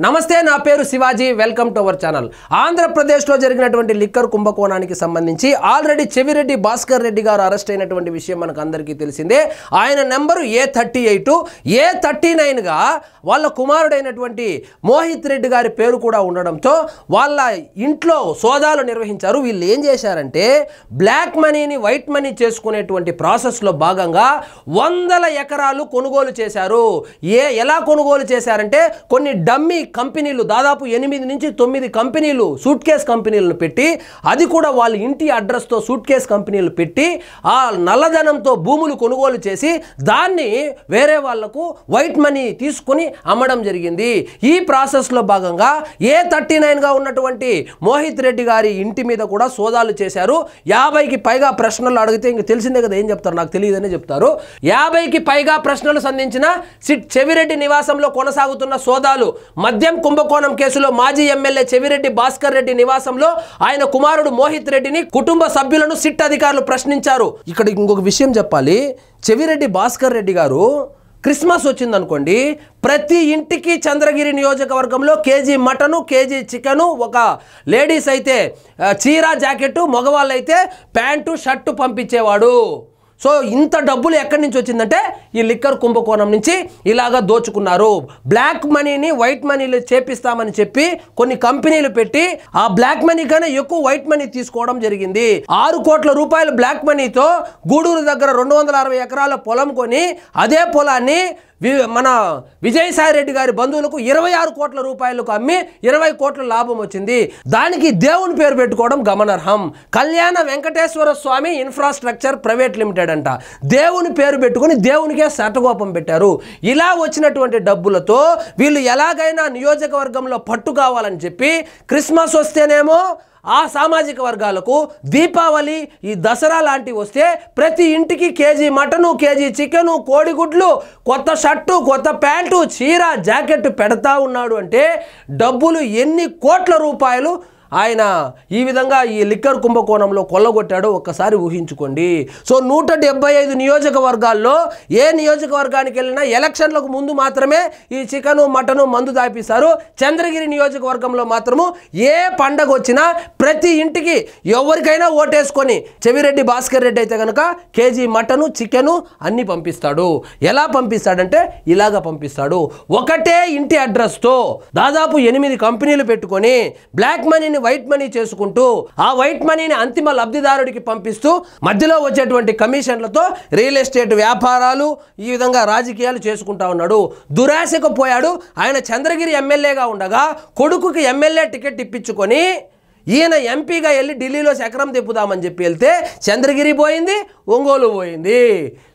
నమస్తే, నా పేరు Shivaji. Welcome to our channel. ఆంధ్రప్రదేశ్లో జరిగినటువంటి లిక్కర్ కుంభకోణానికి సంబంధించి ఆల్రెడీ చెవిరెడ్డి భాస్కర్ రెడ్డి గారు అరెస్ట్ అయినటువంటి విషయం మనకు అందరికీ తెలిసిందే. ఆయన నెంబరు A38, A39గా వాళ్ళ కుమారుడైనటువంటి మోహిత్ రెడ్డి గారి పేరు కూడా ఉండడంతో వాళ్ళ ఇంట్లో సోదాలు నిర్వహించారు. వీళ్ళు ఏం చేశారంటే బ్లాక్ మనీని వైట్ మనీ చేసుకునేటువంటి ప్రాసెస్లో భాగంగా 100 ఎకరాలు కొనుగోలు చేశారు. ఎలా కొనుగోలు చేశారంటే కొన్ని డమ్మీ కంపెనీలు, దాదాపు 8 నుంచి 9 కంపెనీలు, సూట్ కేస్ కంపెనీలను పెట్టి, అది కూడా వాళ్ళ ఇంటి అడ్రస్తో సూట్ కేస్ కంపెనీలు పెట్టి ఆ నల్లధనంతో భూములు కొనుగోలు చేసి దాన్ని వేరే వాళ్లకు వైట్ మనీ తీసుకుని అమ్మడం జరిగింది. ఈ ప్రాసెస్లో భాగంగా A39గా ఉన్నటువంటి మోహిత్ రెడ్డి గారి ఇంటి మీద కూడా సోదాలు చేశారు. 50కి పైగా ప్రశ్నలు అడిగితే ఇంక తెలిసిందే కదా, ఏం చెప్తారు, నాకు తెలియదనే చెప్తారు. 50కి పైగా ప్రశ్నలు సంధించిన సిట్ చెవిరెడ్డి నివాసంలో కొనసాగుతున్న సోదాలు. మద్యం కుంభకోణం కేసులో మాజీ ఎమ్మెల్యే చెవిరెడ్డి భాస్కర్ రెడ్డి నివాసంలో ఆయన కుమారుడు మోహిత్ రెడ్డిని కుటుంబ సభ్యులను సిట్ అధికారులు ప్రశ్నించారు. ఇక్కడ ఇంకొక విషయం చెప్పాలి. చెవిరెడ్డి భాస్కర్ రెడ్డి గారు క్రిస్మస్ వచ్చిందనుకోండి, ప్రతి ఇంటికి చంద్రగిరి నియోజకవర్గంలో కేజీ మటను, కేజీ చికెను, ఒక లేడీస్ అయితే చీర జాకెట్, మగవాళ్ళు అయితే ప్యాంటు షర్టు పంపించేవాడు. సో ఇంత డబ్బులు ఎక్కడి నుంచి వచ్చిందంటే ఈ లిక్కర్ కుంభకోణం నుంచి ఇలాగా దోచుకున్నారు. బ్లాక్ మనీని వైట్ మనీలు చేపిస్తామని చెప్పి కొన్ని కంపెనీలు పెట్టి ఆ బ్లాక్ మనీ కన్నా ఎక్కువ వైట్ మనీ తీసుకోవడం జరిగింది. 6 కోట్ల రూపాయల బ్లాక్ మనీతో గూడూరు దగ్గర 260 ఎకరాల పొలం కొని అదే పొలాన్ని మన విజయసాయి రెడ్డి గారి బంధువులకు 26 కోట్ల రూపాయలకు అమ్మి 20 కోట్ల లాభం వచ్చింది. దానికి దేవుని పేరు పెట్టుకోవడం గమనార్హం. కళ్యాణ వెంకటేశ్వర స్వామి ఇన్ఫ్రాస్ట్రక్చర్ ప్రైవేట్ లిమిటెడ్ అంట. దేవుని పేరు పెట్టుకుని దేవునికే శటగోపం పెట్టారు. ఇలా వచ్చినటువంటి డబ్బులతో వీళ్ళు ఎలాగైనా నియోజకవర్గంలో పట్టు కావాలని చెప్పి క్రిస్మస్ వస్తేనేమో ఆ సామాజిక వర్గాలకు, దీపావళి, ఈ దసరా లాంటివి వస్తే ప్రతి ఇంటికి కేజీ మటను, కేజీ చికెను, కోడిగుడ్లు, కొత్త షర్టు, కొత్త ప్యాంటు, చీర, జాకెట్ పెడతా ఉన్నాడు అంటే డబ్బులు ఎన్ని కోట్ల రూపాయలు ఆయన ఈ విధంగా ఈ లిక్కర్ కుంభకోణంలో కొల్లగొట్టాడో ఒక్కసారి ఊహించుకోండి. సో 175 నియోజకవర్గాల్లో ఏ నియోజకవర్గానికి వెళ్ళినా ఎలక్షన్లకు ముందు మాత్రమే ఈ చికెను, మటను, మందు దాపిస్తారు. చంద్రగిరి నియోజకవర్గంలో మాత్రము ఏ పండగ వచ్చినా ప్రతి ఇంటికి ఎవరికైనా ఓటేసుకొని చెవిరెడ్డి భాస్కర్ రెడ్డి అయితే కనుక కేజీ మటను, చికెను అన్నీ పంపిస్తాడు. ఎలా పంపిస్తాడంటే ఇలాగా పంపిస్తాడు. ఒకటే ఇంటి అడ్రస్తో దాదాపు 8 కంపెనీలు పెట్టుకొని బ్లాక్ మనీని వైట్ మనీ చేసుకుంటూ ఆ వైట్ మనీని అంతిమ లబ్ధిదారుడికి పంపిస్తూ మధ్యలో వచ్చేటువంటి కమిషన్లతో రియల్ ఎస్టేట్ వ్యాపారాలు, ఈ విధంగా రాజకీయాలు చేసుకుంటా ఉన్నాడు. దురాశకు పోయాడు. ఆయన చంద్రగిరి ఎమ్మెల్యేగా ఉండగా కొడుకుకి ఎమ్మెల్యే టికెట్ ఇప్పించుకొని ఈయన ఎంపీగా వెళ్ళి ఢిల్లీలో చక్రం తిప్పుదామని చెప్పి వెళ్తే చంద్రగిరి పోయింది, ఒంగోలు పోయింది.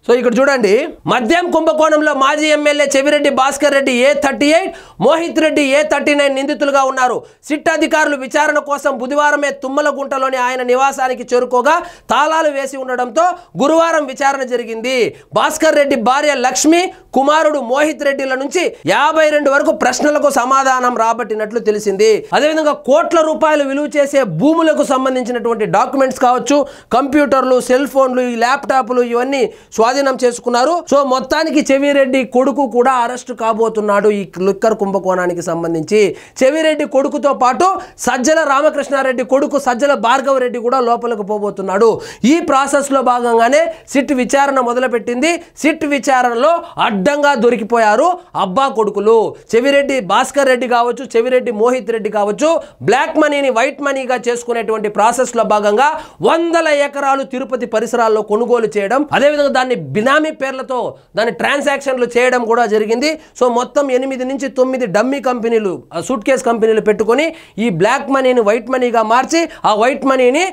సో ఇక్కడ చూడండి, మద్యం కుంభకోణంలో మాజీ MLA Chevireddy Bhaskar Reddy A38, Mohit Reddy A39 నిందితులుగా ఉన్నారు. సిట్ అధికారులు విచారణ కోసం బుధవారమే తుమ్మలగుంటలోని ఆయన నివాసానికి చేరుకోగా తాళాలు వేసి ఉండడంతో గురువారం విచారణ జరిగింది. భాస్కర్ రెడ్డి భార్య లక్ష్మి, కుమారుడు మోహిత్ రెడ్డిల నుంచి 52 వరకు ప్రశ్నలకు సమాధానం రాబట్టినట్లు తెలిసింది. అదేవిధంగా కోట్ల రూపాయలు విలువ చేసే భూములకు సంబంధించినటువంటి డాక్యుమెంట్స్ కావచ్చు, కంప్యూటర్లు, సెల్ ఫోన్లు, ఈ ల్యాప్టాప్లు ఇవన్నీ స్వాధీనం చేసుకున్నారు. సో మొత్తానికి చెవిరెడ్డి కొడుకు కూడా అరెస్టు కాబోతున్నాడు ఈ లిక్కర్ కుంభకోణానికి సంబంధించి. చెవిరెడ్డి కొడుకుతో పాటు సజ్జల రామకృష్ణారెడ్డి కొడుకు సజ్జల భార్గవ రెడ్డి కూడా లోపలికి పోబోతున్నాడు. ఈ ప్రాసెస్ లో భాగంగానే సిట్ విచారణ మొదలుపెట్టింది. సిట్ విచారణలో అడ్డంగా దొరికిపోయారు అబ్బా కొడుకులు. చెవిరెడ్డి భాస్కర్ రెడ్డి కావచ్చు, చెవిరెడ్డి మోహిత్ రెడ్డి కావచ్చు, బ్లాక్ మనీని వైట్ మనీగా చేసుకునేటువంటి ప్రాసెస్ లో భాగంగా 100 ఎకరాలు తిరుపతి పరిసరాల్లో కొనుగోలు చేయడం, అదేవిధంగా దాన్ని బినామీ పేర్లతో దాని ట్రాన్సాక్షన్లు చేయడం కూడా జరిగింది. సో మొత్తం 8 నుంచి 9 డమ్మీ కంపెనీలు, సూట్ కేస్ కంపెనీలు పెట్టుకొని ఈ బ్లాక్ మనీని వైట్ మనీగా మార్చి ఆ వైట్ మనీని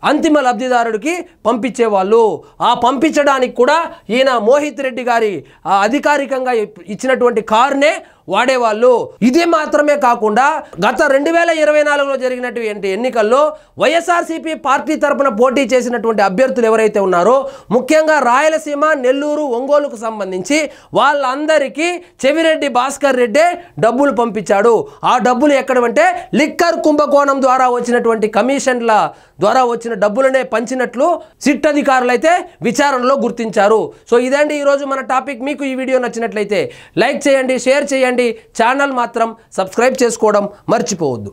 అంతిమ లబ్ధిదారుడికి పంపించేవాళ్ళు. ఆ పంపించడానికి కూడా ఈయన మోహిత్ రెడ్డి గారి అధికారికంగా ఇచ్చినటువంటి కారునే వాడేవాళ్ళు. ఇదే మాత్రమే కాకుండా గత 2024లో జరిగినటువంటి ఎన్నికల్లో వైఎస్ఆర్సీపీ పార్టీ తరపున పోటీ చేసినటువంటి అభ్యర్థులు ఎవరైతే ఉన్నారో, ముఖ్యంగా రాయలసీమ, నెల్లూరు, ఒంగోలుకు సంబంధించి వాళ్ళందరికీ చెవిరెడ్డి భాస్కర్ రెడ్డి డబ్బులు పంపించాడు. ఆ డబ్బులు ఎక్కడంటే లిక్కర్ కుంభకోణం ద్వారా వచ్చినటువంటి కమిషన్ల ద్వారా వచ్చిన డబ్బులనే పంచినట్లు సిట్ అధికారులు అయితే విచారణలో గుర్తించారు. సో ఇదండి ఈరోజు మన టాపిక్. మీకు ఈ వీడియో నచ్చినట్లయితే లైక్ చేయండి, షేర్ చేయండి. చేయండి. ఛానల్ మాత్రం సబ్స్క్రైబ్ చేసుకోవడం మర్చిపోవద్దు.